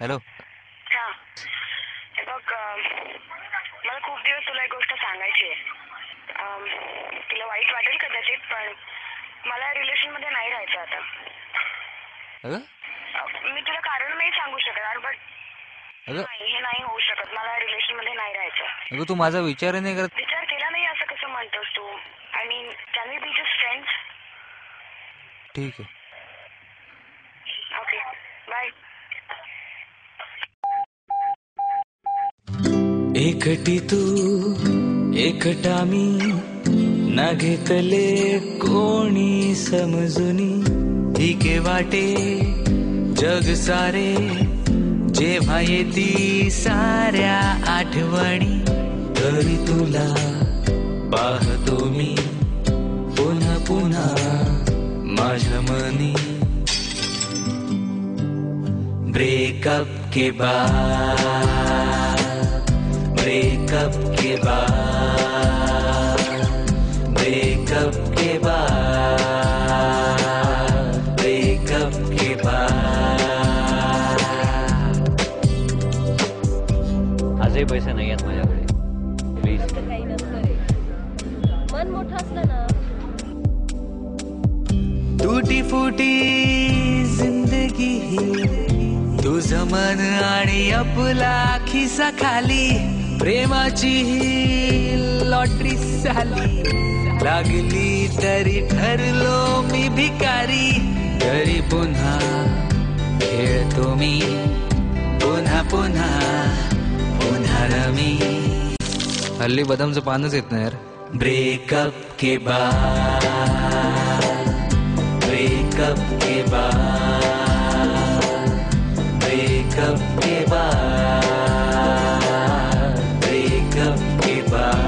Hello. हा. हे बघ, मला खूप दिवस तुला एक गोष्ट सांगायची आहे. तुला वाईट वाटेल कदाचित, पण मला रिलेशन मध्ये नाही राहायचं आता. अगं मी तुला कारण नाही सांगू शकणार, बट अगं नाही, हे नाही होऊ शकत. मला रिलेशन मध्ये नाही राहायचं. अगं तू माझा विचार नाही करत. विचार केला नाही असं कसं म्हणतोस तू? I mean, can we be just friends? ठीक आहे. Okay, bye. एकटी तू एकटा मी, ना घेतले कोणी समजुनी. ठीके वाटे जग सारे, जेव्हा येती साऱ्या आठवणी. तरी तुला पाहतो मी पुन्हा पुन्हा माझ्या मनी. ब्रेकअप के बाद, ब्रेकअप के बाद, ब्रेकअप के बाद, ब्रेकअप के बाद. आजही पैसे नाही आहेत माझ्याकडे, प्लीज. काही नसतं रे, मन मोठं असलं ना. टूटी फुटी जिंदगी ही, तुझं मन आणि आपला खिसा खाली. प्रेमाची ही लॉटरी झाली, लागली तरी ठरलो मी भिकारी. तरी पुन्हा खेळतो मी, पुन्हा पुन्हा पुन्हा रमी. हल्ली बदामचं पानच येत नाही यार. ब्रेकअप के बाद, ब्रेकअप के बाद, ब्रेकअप के बाद, ब्रेकअप के बाद.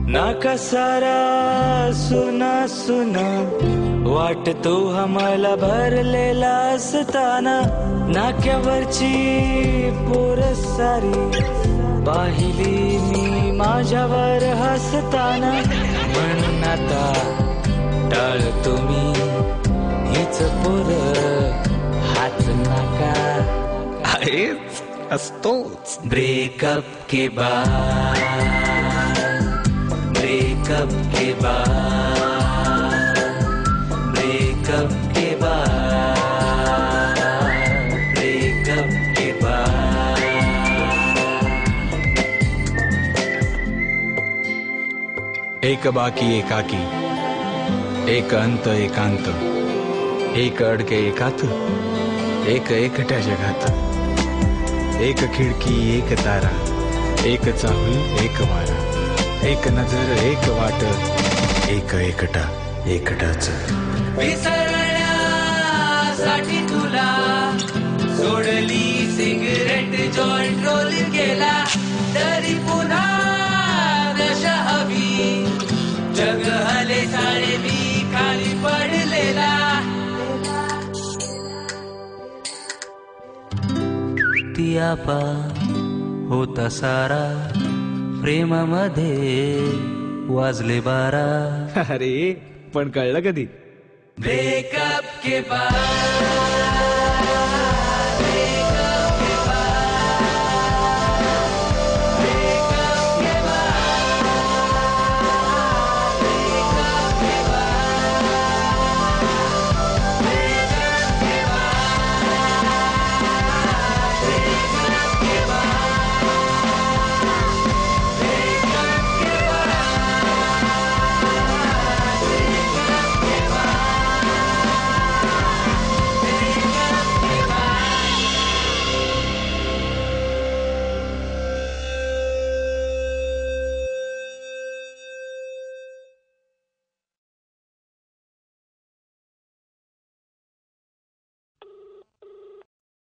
नाका सारा सुना सुना वाटतो आम्हाला भरलेला असताना. नाक्यावरची पोर सारी पाहिली मी माझ्यावर हसताना. म्हणून आता टाळतो मी हीच पोर हात नाका आहेच असतोच. ब्रेकअप के बाद, ब्रेकअप के बाद, ब्रेकअप के बाद, ब्रेकअप के बाद. एक बाकी एकाकी, एक अंत एकांत, एक अडके एकात, एक एकट्या जगात. एक खिडकी एक तारा, एक चाहूल एक वारा, एक नजर एक वाट, एक एकटा एकटाच. विसरण्यासाठी तुला सोडली सिगरेट, जॉईंट रोल केला. तरी पुन्हा नशा हवी, जग हले सारे मी खाली पडलेला. ती आपा होता सारा, प्रेमामध्ये वाजले 12. अरे पण कळलं कधी? ब्रेकअप के बाद.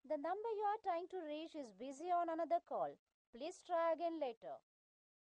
The number you are trying to reach is busy on another call. Please try again later.